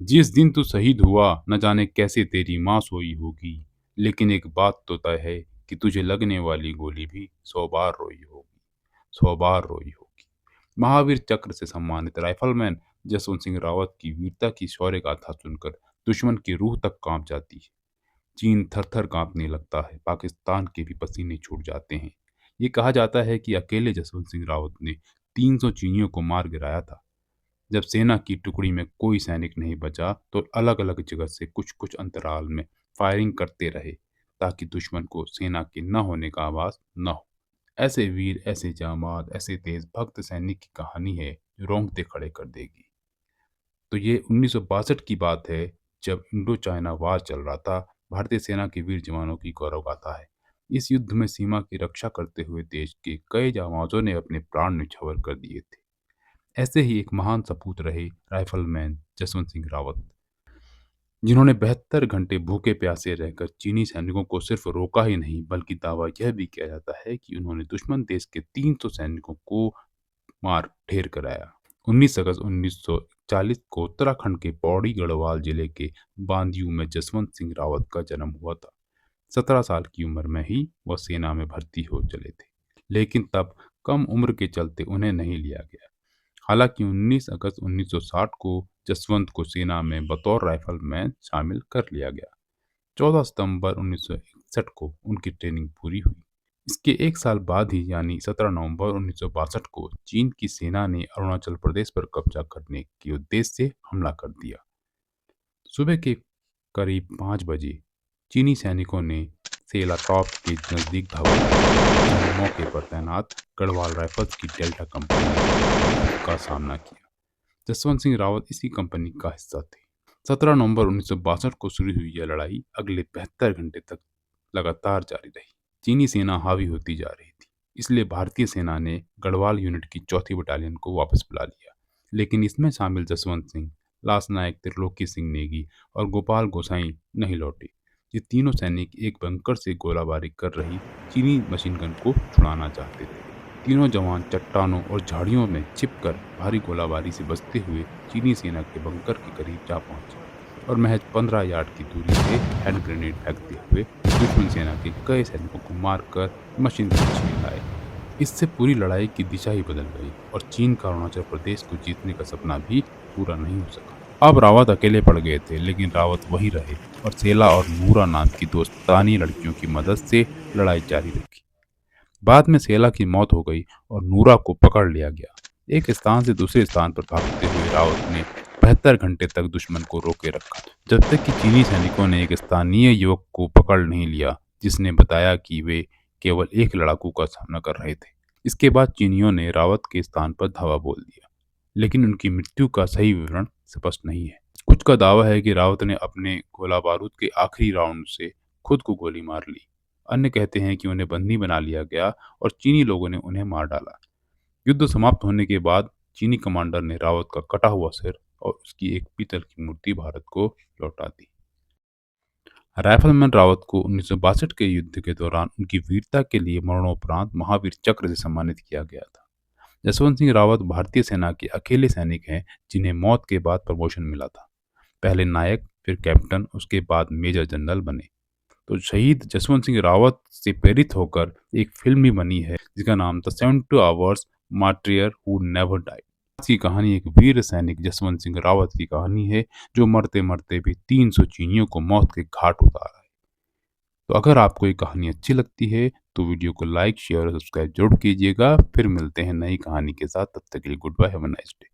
जिस दिन तू शहीद हुआ न जाने कैसे तेरी माँ सोई होगी, लेकिन एक बात तो तय है कि तुझे लगने वाली गोली भी 100 बार रोई होगी, 100 बार रोई होगी। महावीर चक्र से सम्मानित राइफलमैन जसवंत सिंह रावत की वीरता की शौर्य गाथा सुनकर दुश्मन की रूह तक कांप जाती है। चीन थर थर कांपने लगता है, पाकिस्तान के भी पसीने छूट जाते हैं। ये कहा जाता है कि अकेले जसवंत सिंह रावत ने 300 चीनियों को मार गिराया था। जब सेना की टुकड़ी में कोई सैनिक नहीं बचा तो अलग अलग जगह से कुछ कुछ अंतराल में फायरिंग करते रहे, ताकि दुश्मन को सेना के न होने का आभास न हो। ऐसे वीर, ऐसे जामाद, ऐसे तेज भक्त सैनिक की कहानी है जो रोंगटे खड़े कर देगी। तो ये 1962 की बात है, जब इंडो चाइना वार चल रहा था। भारतीय सेना के वीर जवानों की गौरव गाथा है। इस युद्ध में सीमा की रक्षा करते हुए देश के कई जाबाजों ने अपने प्राण न्यौछावर कर दिए थे। ऐसे ही एक महान सपूत रहे राइफलमैन जसवंत सिंह रावत, जिन्होंने 72 घंटे भूखे प्यासे रहकर चीनी सैनिकों को सिर्फ रोका ही नहीं, बल्कि दावा यह भी किया जाता है कि उन्होंने दुश्मन देश के 300 सैनिकों को मार ढेर कराया। 19 अगस्त 1940 को उत्तराखंड के पौड़ी गढ़वाल जिले के बांदियू में जसवंत सिंह रावत का जन्म हुआ था। 17 साल की उम्र में ही वह सेना में भर्ती हो चले थे, लेकिन तब कम उम्र के चलते उन्हें नहीं लिया गया। हालांकि 19 अगस्त 1960 को जसवंत को सेना में बतौर राइफलमैन शामिल कर लिया गया। 14 सितंबर 1961 को उनकी ट्रेनिंग पूरी हुई। इसके एक साल बाद ही यानी 17 नवंबर 1962 को चीन की सेना ने अरुणाचल प्रदेश पर कब्जा करने के उद्देश्य से हमला कर दिया। सुबह के करीब 5 बजे चीनी सैनिकों ने सेला टॉप के नजदीक धावा बोला, जहां मौके पर तैनात गढ़वाल राइफल्स की डेल्टा कंपनी का सामना किया। जसवंत सिंह रावत इसी कंपनी का हिस्सा थे। 17 नवंबर 1962 को शुरू हुई यह लड़ाई अगले 72 घंटे तक लगातार जारी रही। चीनी सेना हावी होती जा रही थी, इसलिए भारतीय सेना ने गढ़वाल यूनिट की 4थी बटालियन को वापस बुला लिया। लेकिन इसमें शामिल जसवंत सिंह, लास नायक त्रिलोकी सिंह नेगी और गोपाल गोसाई नहीं लौटे। ये तीनों सैनिक एक बंकर से गोलाबारी कर रही चीनी मशीन गन को छुड़ाना चाहते थे। तीनों जवान चट्टानों और झाड़ियों में छिपकर भारी गोलाबारी से बचते हुए चीनी सेना के बंकर के करीब जा पहुंचे और महज 15 यार्ड की दूरी से हैंड ग्रेनेड फेंकते हुए दुश्मन सेना के कई सैनिकों को मारकर मशीन गन छीन लाए। इससे पूरी लड़ाई की दिशा ही बदल गई और चीन का अरुणाचल प्रदेश को जीतने का सपना भी पूरा नहीं हो सका। अब रावत अकेले पड़ गए थे, लेकिन रावत वही रहे और सेला और नूरा नाम की दोस्तानी लड़कियों की मदद से लड़ाई जारी रखी। बाद में सेला की मौत हो गई और नूरा को पकड़ लिया गया। एक स्थान से दूसरे स्थान पर भागते हुए रावत ने 72 घंटे तक दुश्मन को रोके रखा, जब तक कि चीनी सैनिकों ने एक स्थानीय युवक को पकड़ नहीं लिया, जिसने बताया कि वे केवल एक लड़ाकू का सामना कर रहे थे। इसके बाद चीनियों ने रावत के स्थान पर धावा बोल दिया, लेकिन उनकी मृत्यु का सही विवरण स्पष्ट नहीं है। कुछ का दावा है कि रावत ने अपने गोला बारूद के आखिरी राउंड से खुद को गोली मार ली। अन्य कहते हैं कि उन्हें बंदी बना लिया गया और चीनी लोगों ने उन्हें मार डाला। युद्ध समाप्त होने के बाद चीनी कमांडर ने रावत का कटा हुआ सिर और उसकी एक पीतल की मूर्ति भारत को लौटा दी। राइफलमैन रावत को 1962 के युद्ध के दौरान उनकी वीरता के लिए मरणोपरांत महावीर चक्र से सम्मानित किया गया था। जसवंत सिंह रावत भारतीय सेना के अकेले सैनिक हैं जिन्हें मौत के बाद प्रमोशन मिला था। पहले नायक, फिर कैप्टन, उसके बाद मेजर जनरल बने। तो शहीद जसवंत सिंह रावत से प्रेरित होकर एक फिल्म भी बनी है जिसका नाम था 72 hours martyr who never died. की कहानी एक वीर सैनिक जसवंत सिंह रावत की कहानी है, जो मरते मरते भी 300 चीनियों को मौत के घाट उतारा है। तो अगर आपको ये कहानी अच्छी लगती है तो वीडियो को लाइक, शेयर और सब्सक्राइब जरूर कीजिएगा। फिर मिलते हैं नई कहानी के साथ, तब तक के लिए goodbye, have a nice day.